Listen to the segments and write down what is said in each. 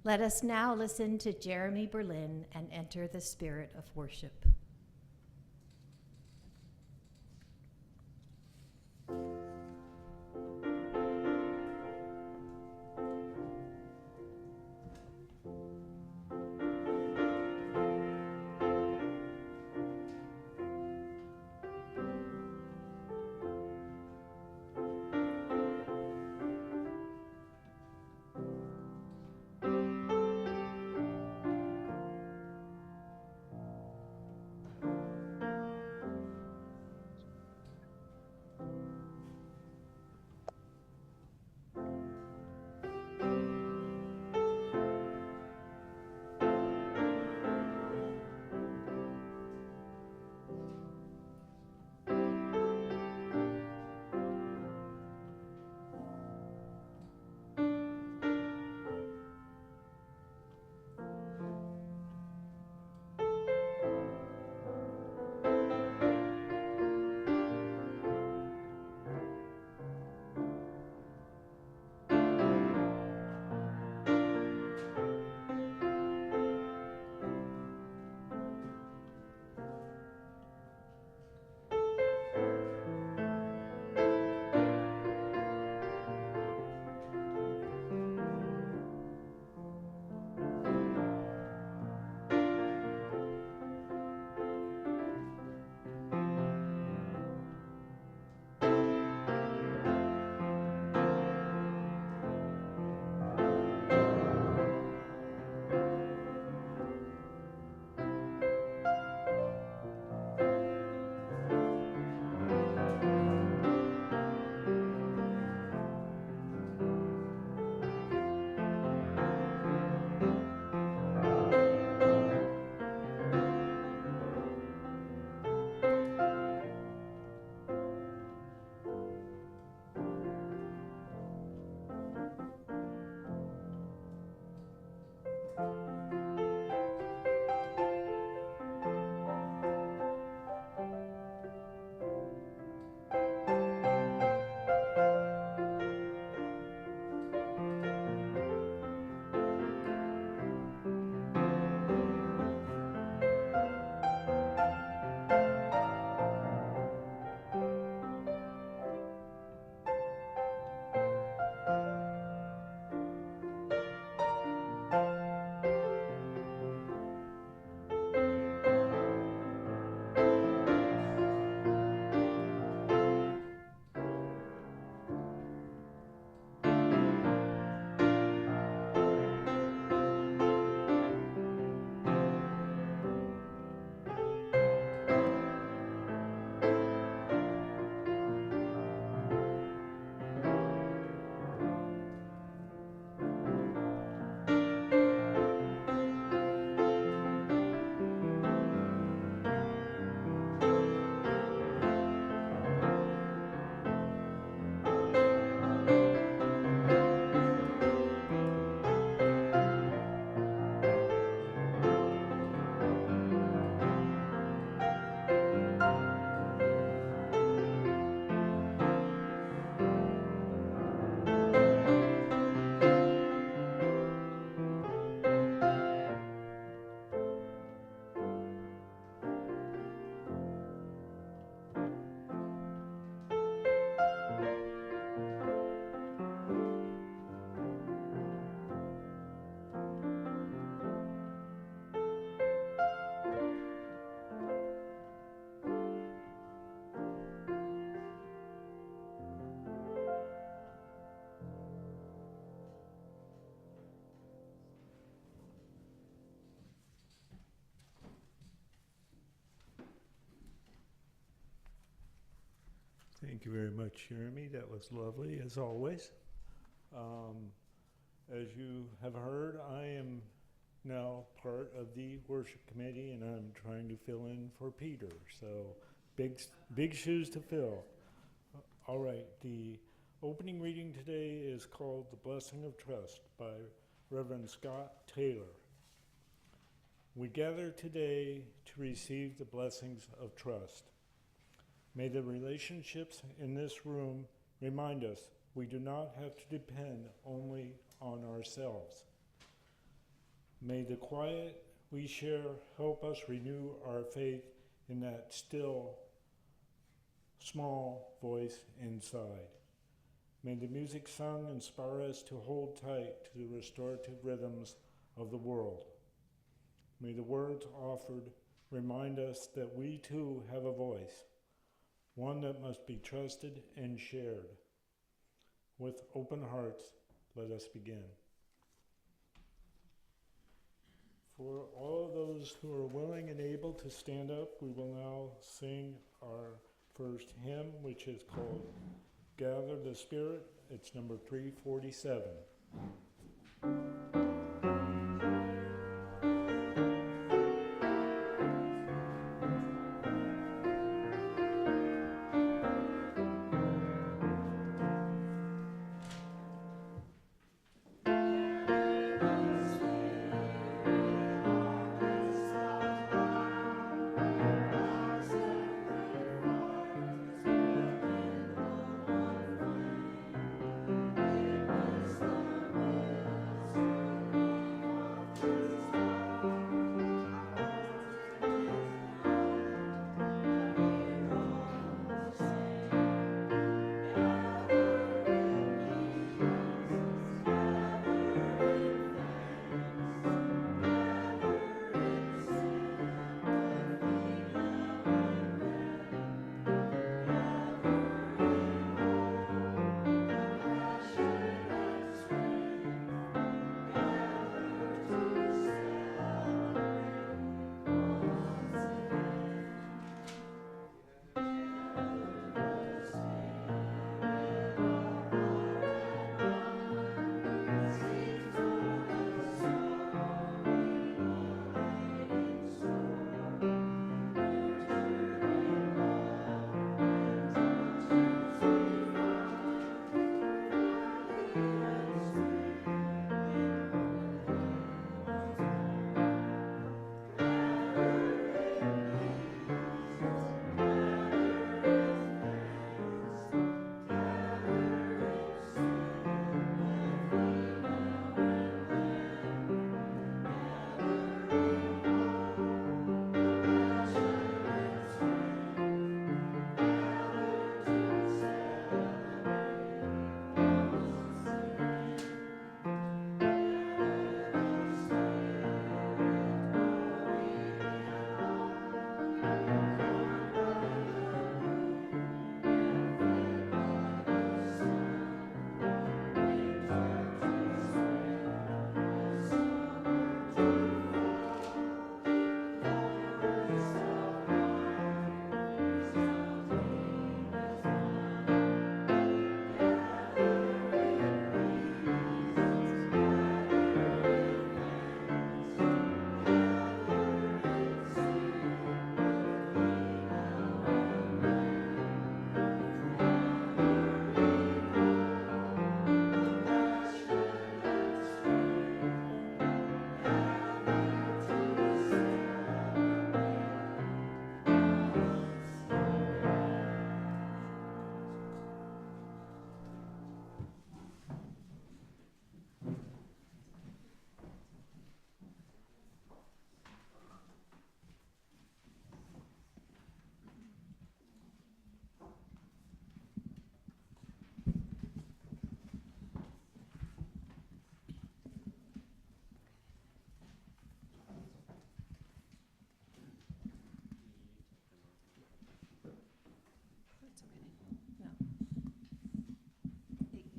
Let us now listen to Jeremy Berlin and enter the spirit of worship. Thank you very much, Jeremy. That was lovely, as always. As you have heard, I am now part of the worship committee, and I'm trying to fill in for Peter. So big shoes to fill. All right, the opening reading today is called The Blessing of Trust by Reverend Scott Taylor. We gather today to receive the blessings of trust. May the relationships in this room remind us we do not have to depend only on ourselves. May the quiet we share help us renew our faith in that still, small voice inside. May the music sung inspire us to hold tight to the restorative rhythms of the world. May the words offered remind us that we too have a voice, one that must be trusted and shared. With open hearts, let us begin. For all those who are willing and able to stand up, we will now sing our first hymn, which is called Gather the Spirit. It's number 347.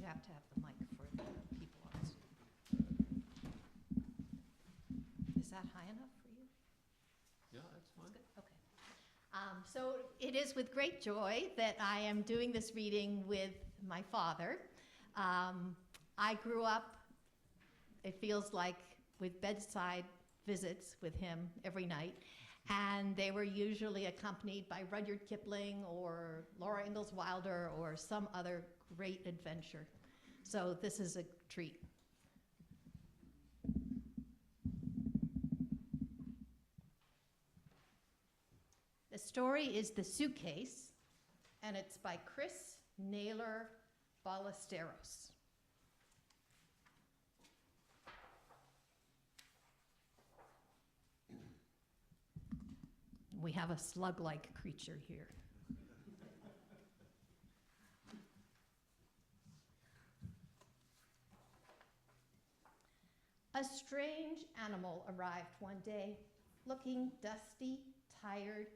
Have to have the mic for the people on Zoom. Is that high enough for you? Yeah, that's fine. Good, okay. So it is with great joy that I am doing this reading with my father. I grew up, it feels like, with bedside visits with him every night, and they were usually accompanied by Rudyard Kipling or Laura Ingalls Wilder or some other great adventure. So this is a treat. The story is The Suitcase, and it's by Chris Naylor Ballesteros. we have a slug-like creature here. A strange animal arrived one day, looking dusty, tired,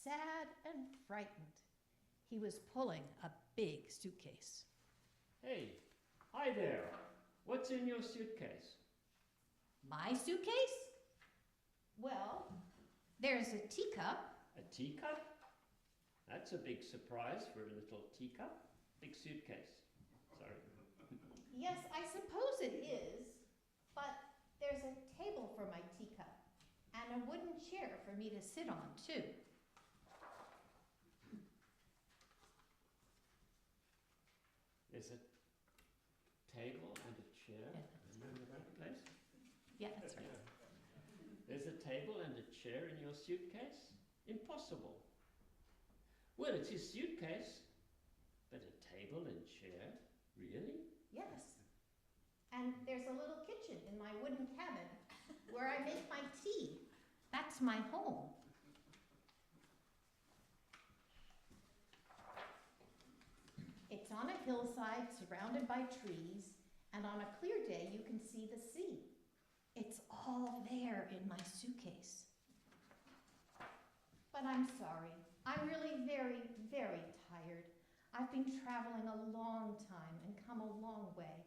sad, and frightened. He was pulling a big suitcase. Hey, hi there. What's in your suitcase? My suitcase? Well, there's a teacup. A teacup? That's a big surprise for a little teacup. Big suitcase. Sorry. Yes, I suppose it is, but there's a table for my teacup and a wooden chair for me to sit on, too. There's a table and a chair. Remember that place? Yeah, that's right. There's a table and a chair in your suitcase? Impossible. Well, it's his suitcase, but a table and chair? Really? Yes. And there's a little kitchen in my wooden cabin where I make my tea. That's my home. It's on a hillside surrounded by trees, and on a clear day you can see the sea. It's all there in my suitcase. But I'm sorry. I'm really very, very tired. I've been traveling a long time and come a long way.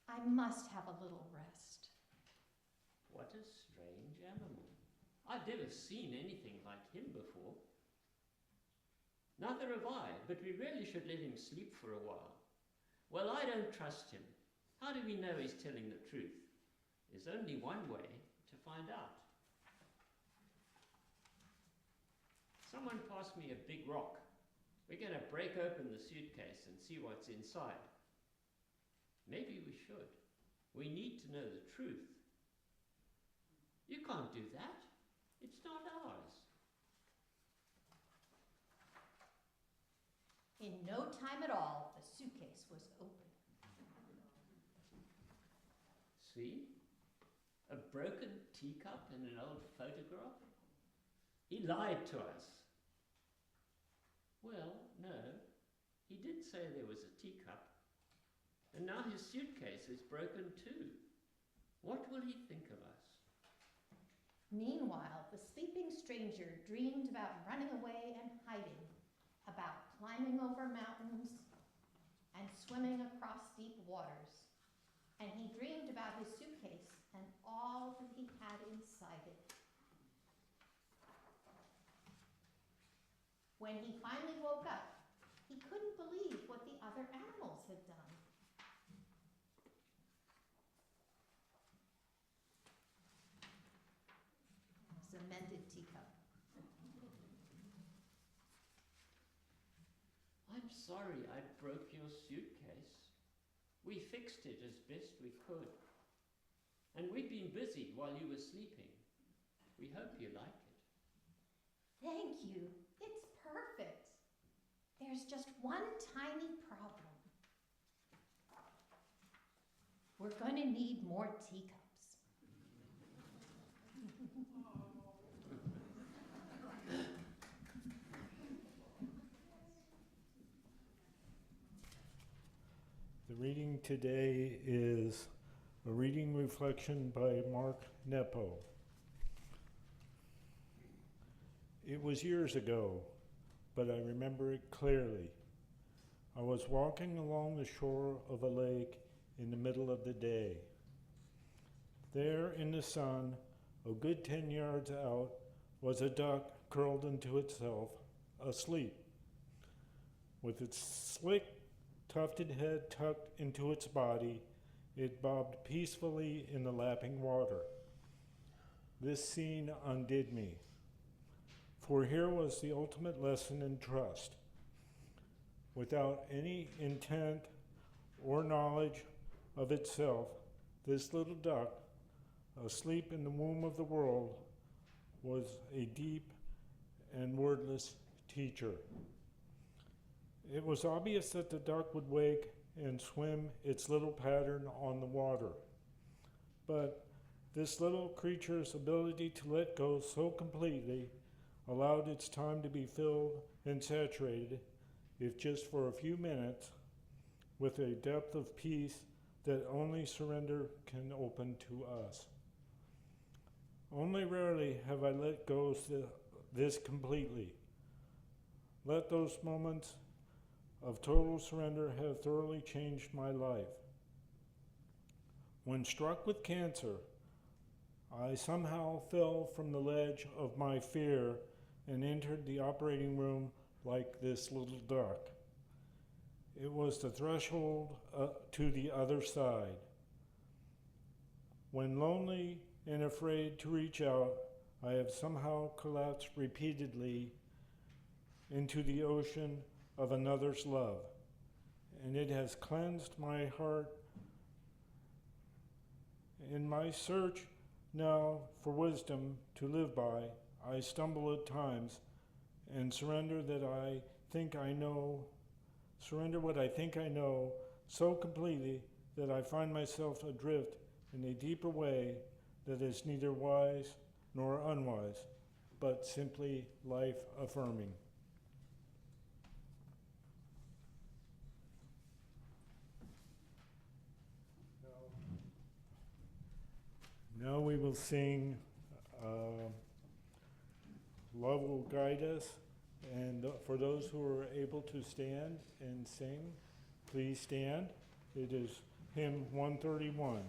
I must have a little rest. What a strange animal. I've never seen anything like him before. Neither have I, but we really should let him sleep for a while. Well, I don't trust him. How do we know he's telling the truth? There's only one way to find out. Someone passed me a big rock. We're going to break open the suitcase and see what's inside. Maybe we should. We need to know the truth. You can't do that. It's not ours. In no time at all, the suitcase was open. See? A broken teacup and an old photograph? He lied to us. Well, no. He did say there was a teacup. And now his suitcase is broken too. What will he think of us? Meanwhile, the sleeping stranger dreamed about running away and hiding, about climbing over mountains and swimming across deep waters. And he dreamed about his suitcase and all that he had inside it. When he finally woke up, he couldn't believe what the other animals had done. It's a mended teacup. I'm sorry I broke your suitcase. We fixed it as best we could. And we've been busy while you were sleeping. We hope you like it. Thank you. It's perfect. There's just one tiny problem. We're going to need more teacups. The reading today is a reading reflection by Mark Nepo. It was years ago, but I remember it clearly. I was walking along the shore of a lake in the middle of the day. There in the sun, a good 10 yards out, was a duck curled into itself, asleep. With its slick, tufted head tucked into its body, it bobbed peacefully in the lapping water. This scene undid me, for here was the ultimate lesson in trust. Without any intent or knowledge of itself, this little duck, asleep in the womb of the world, was a deep and wordless teacher. It was obvious that the duck would wake and swim its little pattern on the water. But this little creature's ability to let go so completely allowed its time to be filled and saturated, if just for a few minutes, with a depth of peace that only surrender can open to us. Only rarely have I let go this completely. Let those moments of total surrender have thoroughly changed my life. When struck with cancer, I somehow fell from the ledge of my fear and entered the operating room like this little duck. It was the threshold to the other side. When lonely and afraid to reach out, I have somehow collapsed repeatedly into the ocean of another's love, and it has cleansed my heart. In my search now for wisdom to live by, I stumble at times and surrender what I think I know so completely that I find myself adrift in a deeper way that is neither wise nor unwise, but simply life-affirming. Now we will sing Love Will Guide Us, and for those who are able to stand and sing, please stand. It is hymn 131.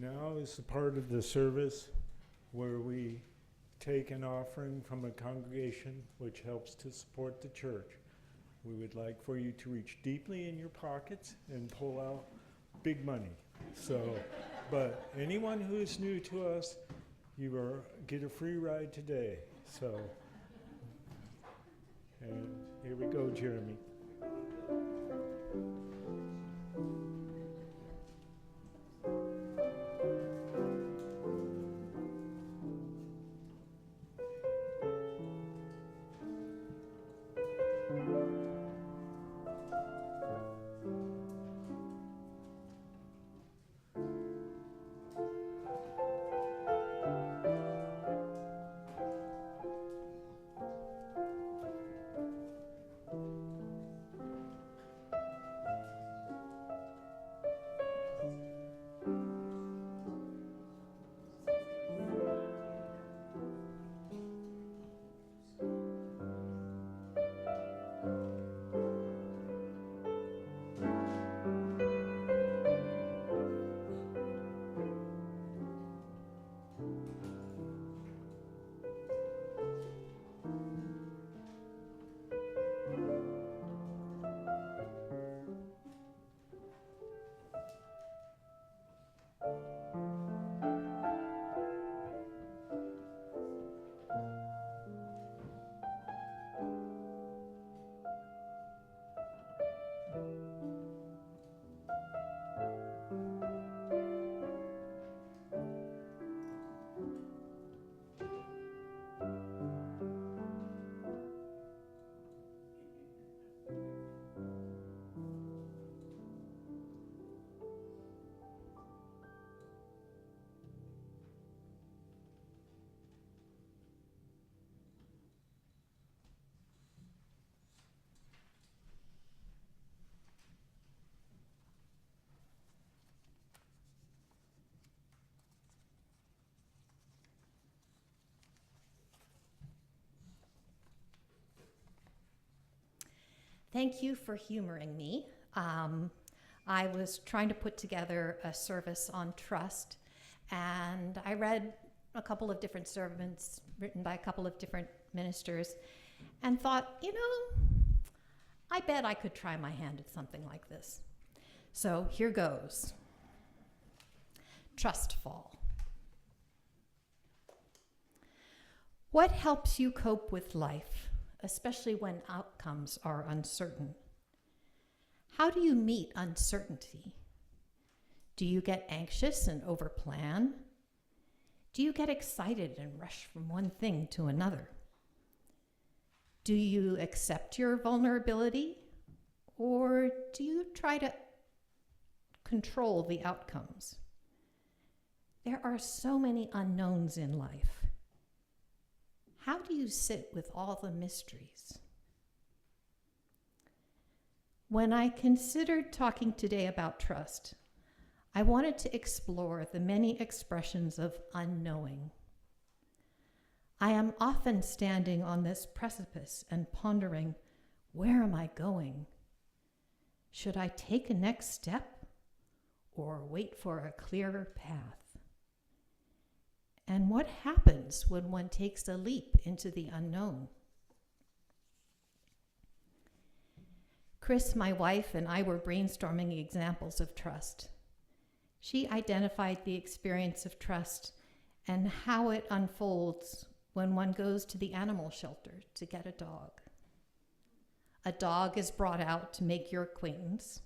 Now is the part of the service where we take an offering from a congregation which helps to support the church. We would like for you to reach deeply in your pockets and pull out big money. So, but anyone who is new to us, you get a free ride today. So, and here we go, Jeremy. Thank you for humoring me. I was trying to put together a service on trust, and I read a couple of different sermons written by a couple of different ministers and thought, I bet I could try my hand at something like this. So here goes. Trust fall. What helps you cope with life, especially when outcomes are uncertain? How do you meet uncertainty? Do you get anxious and overplan? Do you get excited and rush from one thing to another? Do you accept your vulnerability, or do you try to control the outcomes? There are so many unknowns in life. How do you sit with all the mysteries? When I considered talking today about trust, I wanted to explore the many expressions of unknowing. I am often standing on this precipice and pondering, where am I going? Should I take a next step or wait for a clearer path? And what happens when one takes a leap into the unknown? Chris, my wife, and I were brainstorming examples of trust. She identified the experience of trust and how it unfolds when one goes to the animal shelter to get a dog. A dog is brought out to make your acquaintance.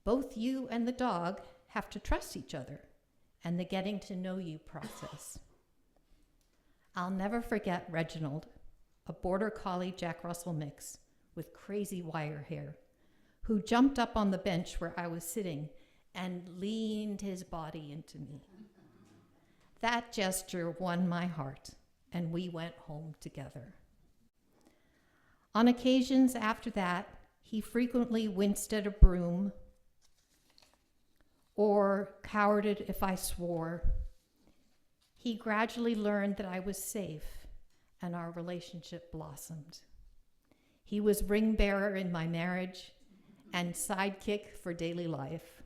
Both you and the dog have to trust each other and the getting to know you process. I'll never forget Reginald, a border collie Jack Russell mix with crazy wire hair, who jumped up on the bench where I was sitting and leaned his body into me. That gesture won my heart, and we went home together. On occasions after that, he frequently winced at a broom or cowered if I swore. He gradually learned that I was safe, and our relationship blossomed. He was ring bearer in my marriage and sidekick for daily life.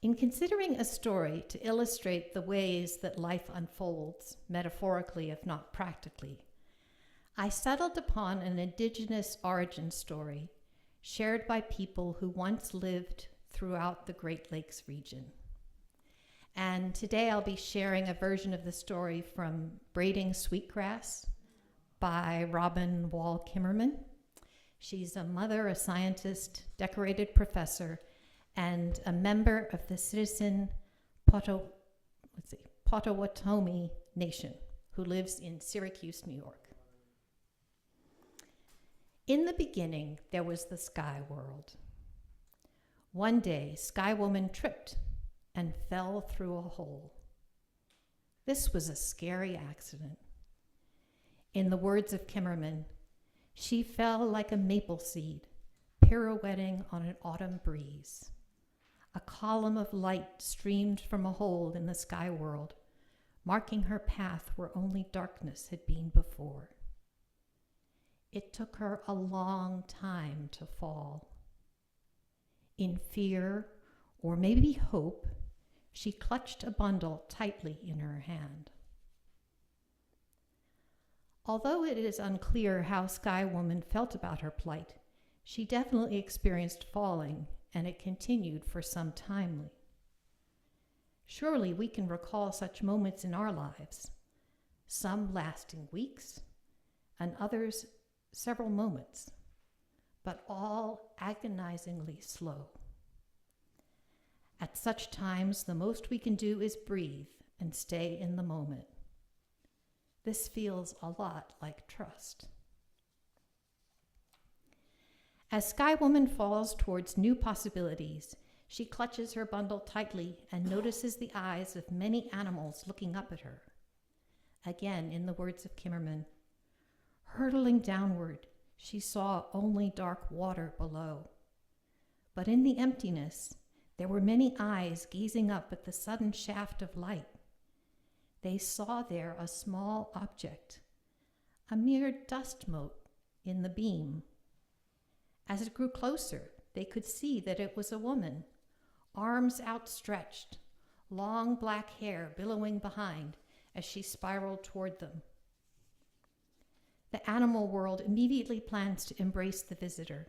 In considering a story to illustrate the ways that life unfolds, metaphorically if not practically, I settled upon an indigenous origin story shared by people who once lived throughout the Great Lakes region. And today I'll be sharing a version of the story from Braiding Sweetgrass by Robin Wall Kimmerman. She's a mother, a scientist, decorated professor, and a member of the citizen Potawatomi Nation who lives in Syracuse, New York. In the beginning, there was the sky world. One day, Sky Woman tripped and fell through a hole. This was a scary accident. In the words of Kimmerman, she fell like a maple seed, pirouetting on an autumn breeze. A column of light streamed from a hole in the sky world, marking her path where only darkness had been before. It took her a long time to fall. In fear, or maybe hope, she clutched a bundle tightly in her hand. Although it is unclear how Sky Woman felt about her plight, she definitely experienced falling, and it continued for some time. Surely we can recall such moments in our lives, some lasting weeks, and others several moments, but all agonizingly slow. At such times, the most we can do is breathe and stay in the moment. This feels a lot like trust. As Sky Woman falls towards new possibilities, she clutches her bundle tightly and notices the eyes of many animals looking up at her. Again, in the words of Kimmerman, hurtling downward, she saw only dark water below. But in the emptiness, there were many eyes gazing up at the sudden shaft of light. They saw there a small object, a mere dust mote in the beam. As it grew closer, they could see that it was a woman, arms outstretched, long black hair billowing behind as she spiraled toward them. The animal world immediately plans to embrace the visitor.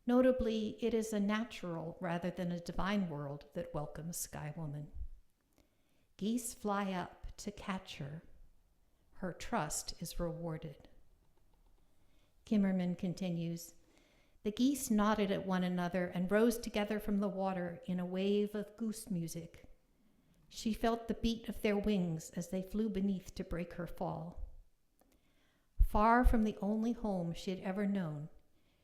Notably, it is a natural rather than a divine world that welcomes Sky Woman. Geese fly up to catch her. Her trust is rewarded. Kimmerman continues, the geese nodded at one another and rose together from the water in a wave of goose music. She felt the beat of their wings as they flew beneath to break her fall. Far from the only home she had ever known,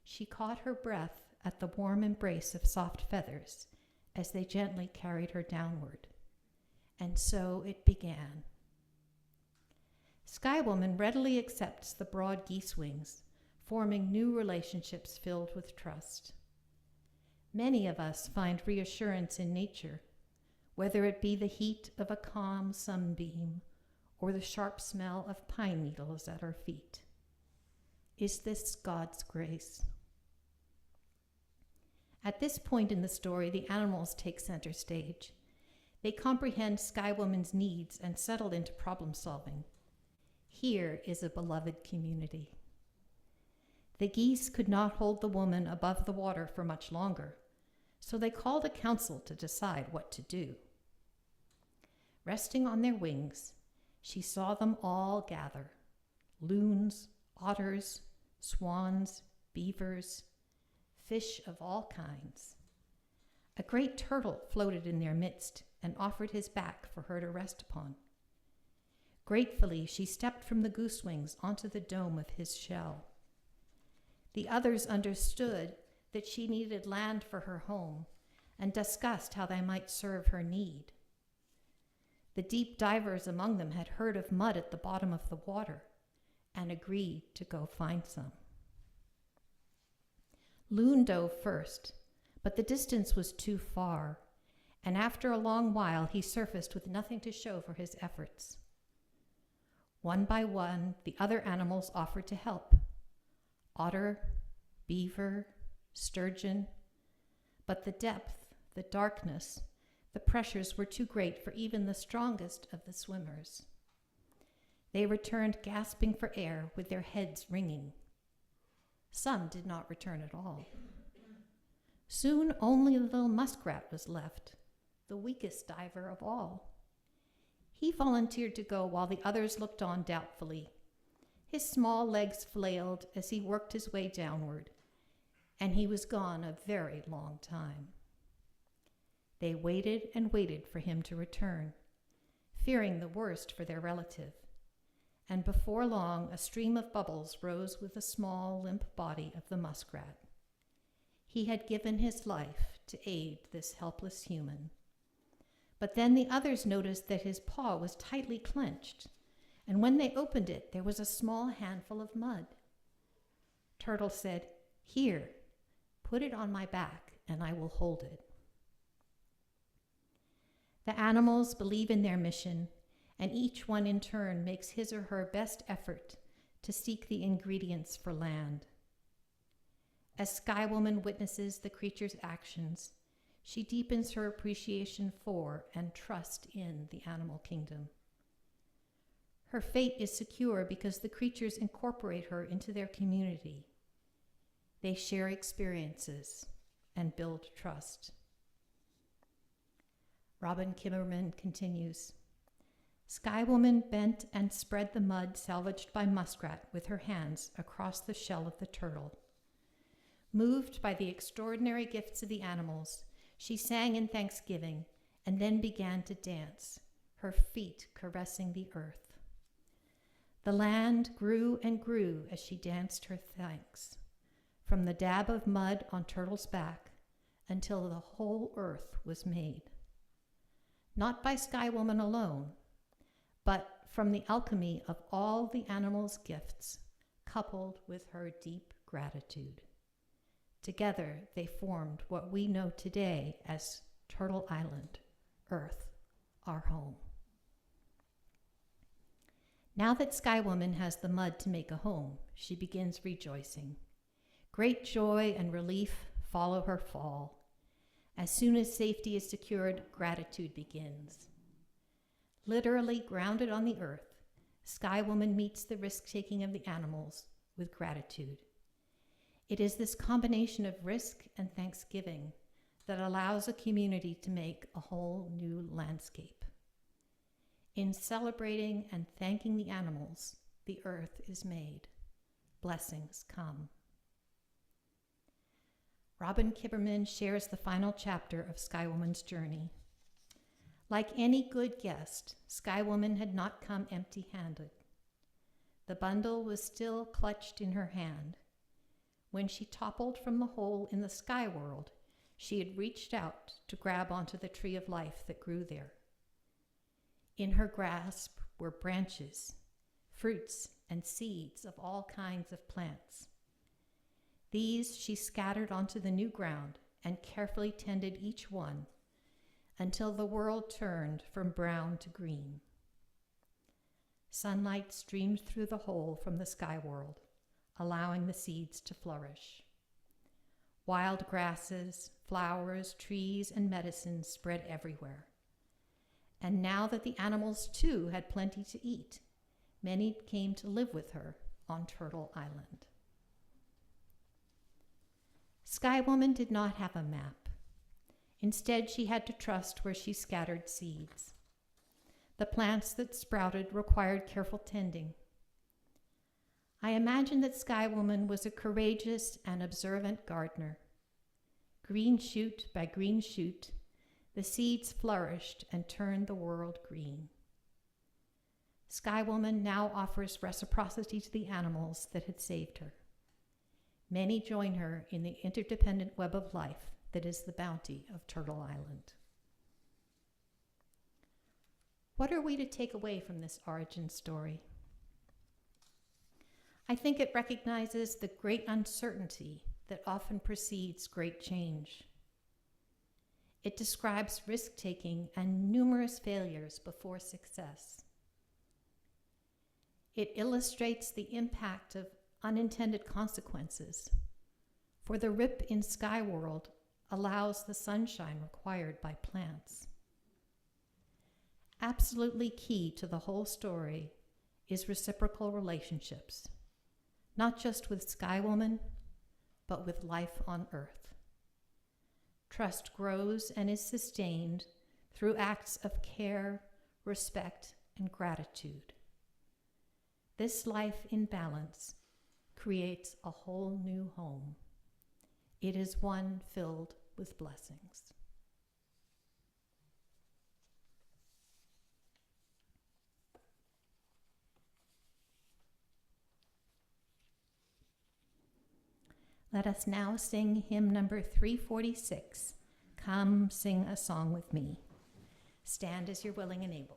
she caught her breath at the warm embrace of soft feathers as they gently carried her downward. And so it began. Sky Woman readily accepts the broad geese wings, forming new relationships filled with trust. Many of us find reassurance in nature, whether it be the heat of a calm sunbeam or the sharp smell of pine needles at our feet. Is this God's grace? At this point in the story, the animals take center stage. They comprehend Sky Woman's needs and settle into problem solving. Here is a beloved community. The geese could not hold the woman above the water for much longer, so they called a council to decide what to do. Resting on their wings, she saw them all gather: loons, otters, swans, beavers, fish of all kinds. A great turtle floated in their midst and offered his back for her to rest upon. Gratefully, she stepped from the goose wings onto the dome of his shell. The others understood that she needed land for her home and discussed how they might serve her need. The deep divers among them had heard of mud at the bottom of the water and agreed to go find some. Loon dove first, but the distance was too far, and after a long while he surfaced with nothing to show for his efforts. One by one, the other animals offered to help: otter, beaver, sturgeon, but the depth, the darkness, the pressures were too great for even the strongest of the swimmers. They returned gasping for air with their heads ringing. Some did not return at all. Soon only the little muskrat was left, the weakest diver of all. He volunteered to go while the others looked on doubtfully. His small legs flailed as he worked his way downward, and he was gone a very long time. They waited and waited for him to return, fearing the worst for their relative, and before long a stream of bubbles rose with the small, limp body of the muskrat. He had given his life to aid this helpless human. But then the others noticed that his paw was tightly clenched, and when they opened it, there was a small handful of mud. Turtle said, "Here, put it on my back, and I will hold it." The animals believe in their mission, and each one in turn makes his or her best effort to seek the ingredients for land. As Sky Woman witnesses the creature's actions, she deepens her appreciation for and trust in the animal kingdom. Her fate is secure because the creatures incorporate her into their community. They share experiences and build trust. Robin Kimmerman continues, Sky Woman bent and spread the mud salvaged by muskrat with her hands across the shell of the turtle. Moved by the extraordinary gifts of the animals, she sang in thanksgiving and then began to dance, her feet caressing the earth. The land grew and grew as she danced her thanks, from the dab of mud on Turtle's back until the whole earth was made. Not by Sky Woman alone, but from the alchemy of all the animals' gifts, coupled with her deep gratitude. Together, they formed what we know today as Turtle Island, Earth, our home. Now that Sky Woman has the mud to make a home, she begins rejoicing. Great joy and relief follow her fall. As soon as safety is secured, gratitude begins. Literally grounded on the earth, Sky Woman meets the risk-taking of the animals with gratitude. It is this combination of risk and thanksgiving that allows a community to make a whole new landscape. In celebrating and thanking the animals, the earth is made. Blessings come. Robin Kibberman shares the final chapter of Sky Woman's journey. Like any good guest, Sky Woman had not come empty-handed. The bundle was still clutched in her hand. When she toppled from the hole in the sky world, she had reached out to grab onto the tree of life that grew there. In her grasp were branches, fruits, and seeds of all kinds of plants. These she scattered onto the new ground and carefully tended each one until the world turned from brown to green. Sunlight streamed through the hole from the sky world, allowing the seeds to flourish. Wild grasses, flowers, trees, and medicines spread everywhere. And now that the animals too had plenty to eat, many came to live with her on Turtle Island. Sky Woman did not have a map. Instead, she had to trust where she scattered seeds. The plants that sprouted required careful tending. I imagine that Sky Woman was a courageous and observant gardener. Green shoot by green shoot, the seeds flourished and turned the world green. Sky Woman now offers reciprocity to the animals that had saved her. Many join her in the interdependent web of life that is the bounty of Turtle Island. What are we to take away from this origin story? I think it recognizes the great uncertainty that often precedes great change. It describes risk-taking and numerous failures before success. It illustrates the impact of unintended consequences, for the rip in sky world allows the sunshine required by plants. Absolutely key to the whole story is reciprocal relationships, not just with Sky Woman, but with life on earth. Trust grows and is sustained through acts of care, respect, and gratitude. This life in balance creates a whole new home. It is one filled with blessings. Let us now sing hymn number 346, Come Sing a Song with Me. Stand as you're willing and able.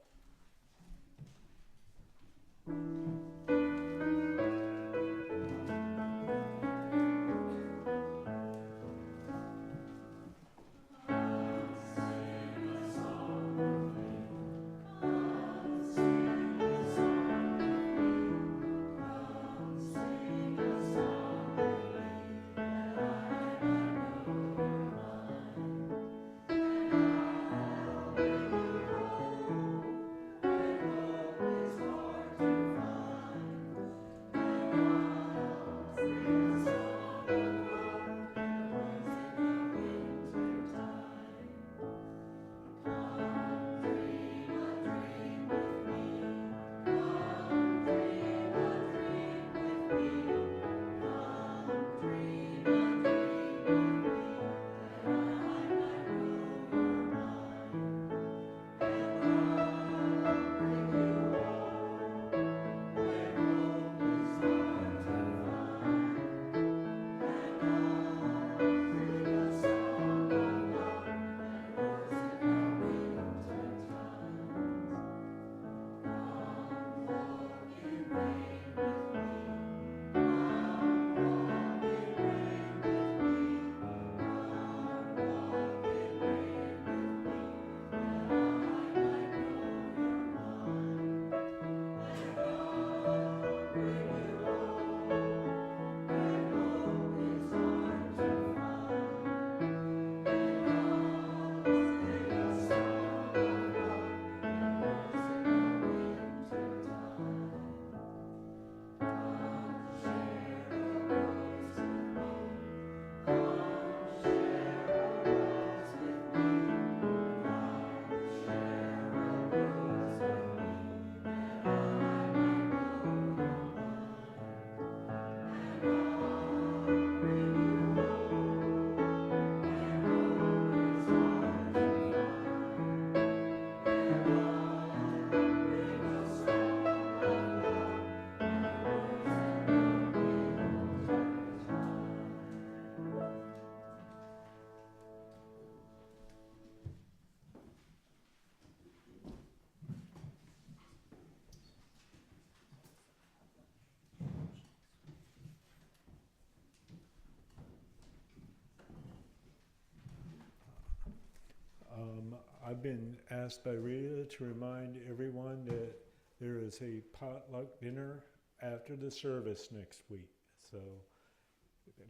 been asked by Rita to remind everyone that there is a potluck dinner after the service next week. So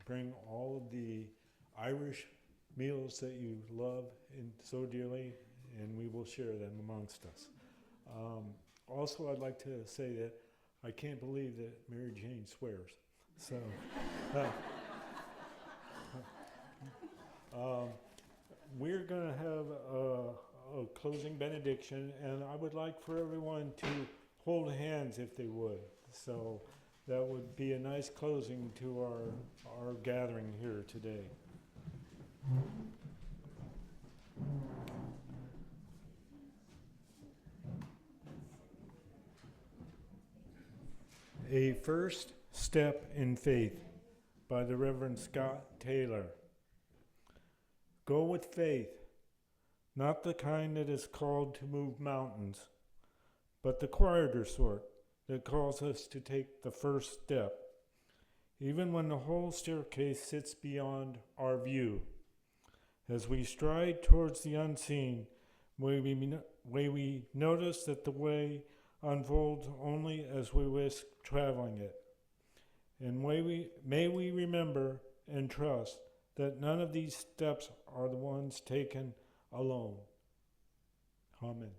bring all of the Irish meals that you love and so dearly, and we will share them amongst us. Also, I'd like to say that I can't believe that Mary Jane swears. So, we're going to have a closing benediction, and I would like for everyone to hold hands if they would. So that would be a nice closing to our gathering here today. A First Step in Faith by the Reverend Scott Taylor. Go with faith, not the kind that is called to move mountains, but the quieter sort that calls us to take the first step, even when the whole staircase sits beyond our view. As we stride towards the unseen, may we notice that the way unfolds only as we risk traveling it. And may we remember and trust that none of these steps are the ones taken alone. Amen.